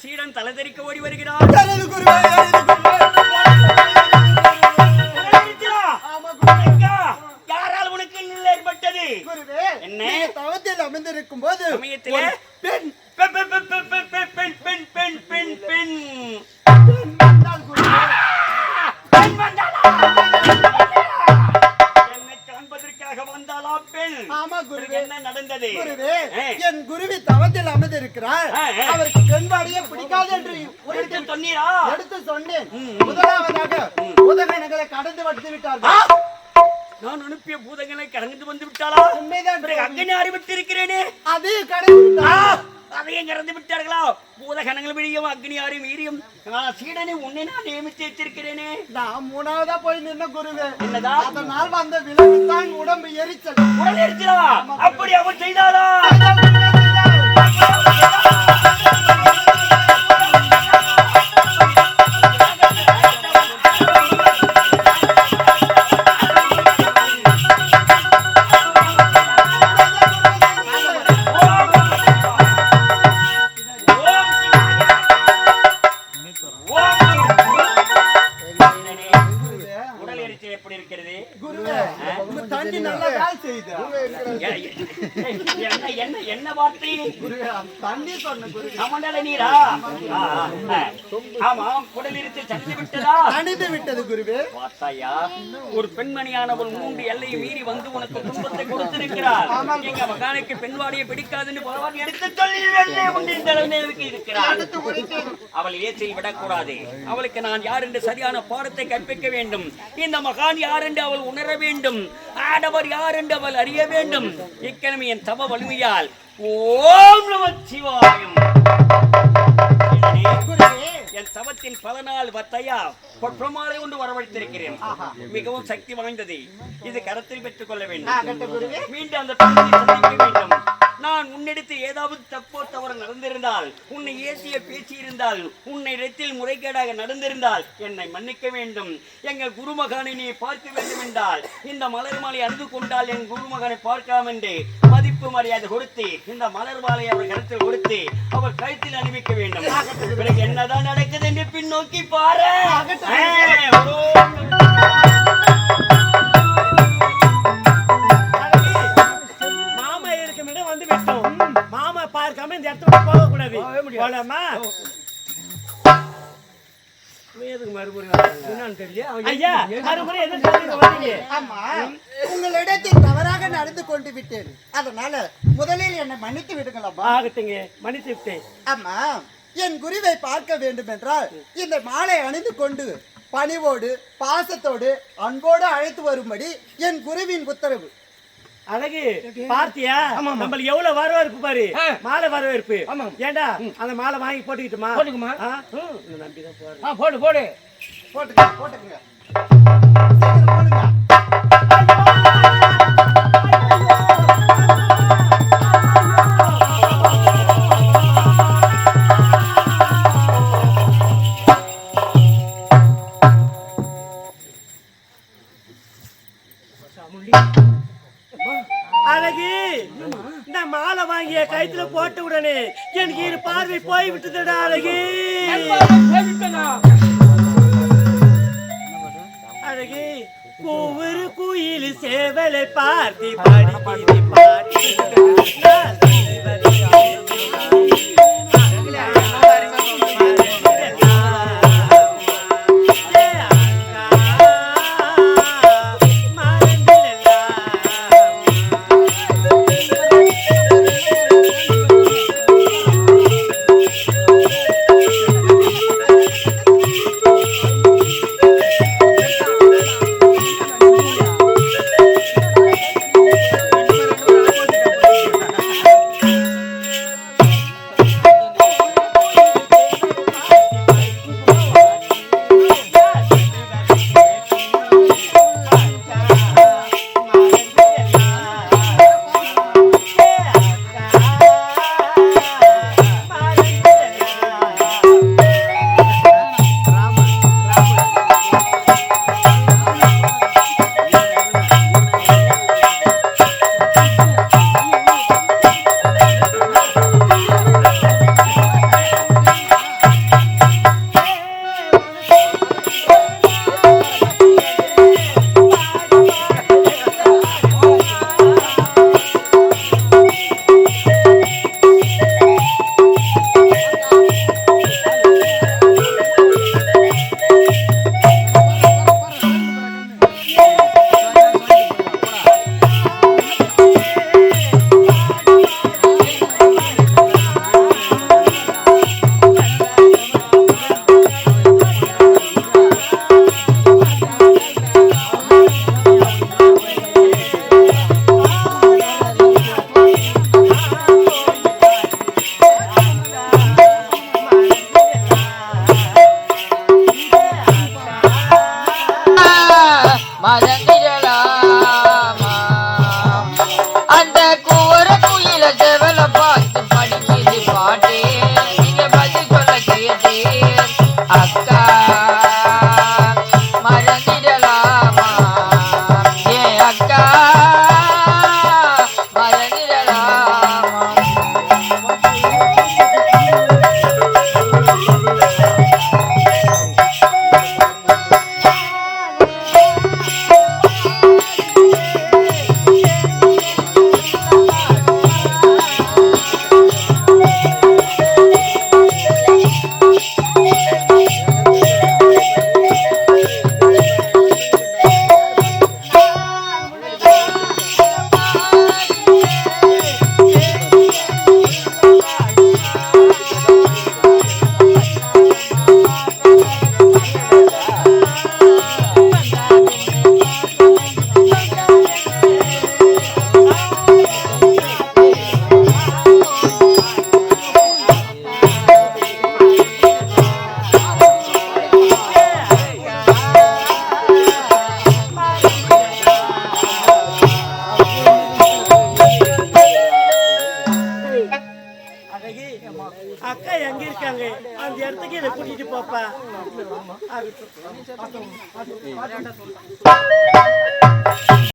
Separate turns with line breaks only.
சீடன் தலைதறிக்க ஓடி வருகிறார். யாரால் உனக்கு நிலை ஏற்பட்டது? என்ன
தவத்தில் அமர்ந்திருக்கும் போது
சமயத்திலே பெண் வந்தாளா பெண்? ஆமா குருவே. என்ன நடந்தது? குருவே,
என் குருவி தவத்தில் அமர்ந்திருக்கிறார். அவருக்கு பெண்பாடியே பிடிக்காது என்று
எடுத்து சொன்னீரா?
எடுத்து சொன்னேன். முதலாவதாக பூதகணங்களை கடந்து வந்து விட்டார்கள்.
நான் அனுப்பிய பூதங்களை கடந்து வந்து விட்டாளா?
உண்மைதான்.
அங்கனே அறிவித்து இருக்கிறேனே,
அதே கடந்து விட்டார்.
அதையும் கடந்து விட்டார்களா? பூதகணங்கள் விழியும் அக்னி ஆரி மீறியும் சீடனை உன்னை நான் நியமித்து வச்சிருக்கிறேனே.
நான் மூணாவதா போய் நின்ன குருவே.
என்னதா?
அதனால் வந்த விளைவு தான் உடம்பு எரிச்சல்.
உடல் எரிச்சலா? அப்படி அவன் செய்தாளா? என்ன வார்த்தை?
தண்ணி சொன்ன குரு.
கமண்டல நீரா? ஆமா, குடல் இருத்து தணிந்து விட்டதா?
தணிந்து விட்டது குருவே.
வார்த்தையா, ஒரு பெண்மணியானவள் 3 எல்லையை மீறி வந்து உனக்கு துன்பத்தை கொடுத்திருக்கிறார். எங்க மகானுக்கு பெண்வாடியை பிடிக்காதுன்னு பகவான் எடுத்து சொல்லி இருக்கிறார். அவள் ஏற்றில் விடக்கூடாது. அவளுக்கு நான் யார் என்று சரியான பாடத்தை கற்பிக்க வேண்டும். இந்த மகான் யார் என்று அவள் உணர வேண்டும். ஆடவர் யார் என்று அவள் அறிய வேண்டும். இக்கிழமை என் தவ வலிமையால் ஓம் நம சிவாயம் என் தவத்தின் 14 வத்தையா பொற்றமாலை கொண்டு வரவழைத்திருக்கிறேன். மிகவும் சக்தி வாய்ந்தது. இது கரத்தில் பெற்றுக் கொள்ள வேண்டும். மீண்டும் அந்த பெண்ணை சந்திக்க வேண்டும். நான் உன்னிடத்தில் ஏதாவது தப்போ தவறு நடந்திருந்தால், உன்னை ஏசிய பேசி இருந்தால், உன்னை இடத்தில் முறைகேடாக நடந்திருந்தால் என்னை மன்னிக்க வேண்டும். எங்கள் குருமகானை நீ பார்க்க வேண்டும் என்றால் இந்த மலர் மாலை அணிந்து கொண்டால் என் குருமகனை பார்க்கலாம் என்று மதிப்பு மரியாதை கொடுத்து இந்த மலர் மாலை அவர் கருத்தில் கொடுத்து அவர் கழுத்தில் அணிவிக்க வேண்டும். பிறகு என்னதான் நடக்குது என்று பின்னோக்கி பாரு.
மாமா பார்க்காம இந்த இடத்துல போக கூடாது.
உங்களிடத்தில் தவறாக நடந்து கொண்டு விட்டேன். அதனால முதலில் என்னை மன்னித்து விடுங்களா?
ஆகட்டுங்க, மன்னித்து விட்டேன்.
ஆமா, என் குருவை பார்க்க வேண்டும் என்றால் இந்த மாலை அணிந்து கொண்டு பணிவோடு பாசத்தோடு அன்போடு அழைத்து வரும்படி என் குருவின் உத்தரவு.
அழகு பார்த்தியா? நம்மளுக்கு எவ்வளவு வரவேற்பு பாரு. மாலை வரவேற்பு. ஏண்டா அந்த மாலை வாங்கி போட்டுக்கிட்டுமா? நம்பிதான் போடு போடு
போட்டுக்க போட்டுக்குங்க.
அழகு இந்த மாலை வாங்கிய கைத்துல போட்ட உடனே எனக்கு இரு பார்வை போய் விட்டுதடா. அழகு அழகு ஒவ்வொரு குயில் சேவலை பார்த்து பாடி பாடி
மறந்திடலாமா அந்த கூற குயில செவல பார்த்து படிக்குது பாட்டு நீங்க பதில் சொல்ல கேட்டு அக்கா மறந்திடலாமா ஏன் அக்கா மறந்திடலாமா
அழகி அக்கா எங்க இருக்காங்க அந்த இடத்துக்கு இதை கூட்டிட்டு போப்பா ஆகட்டும்.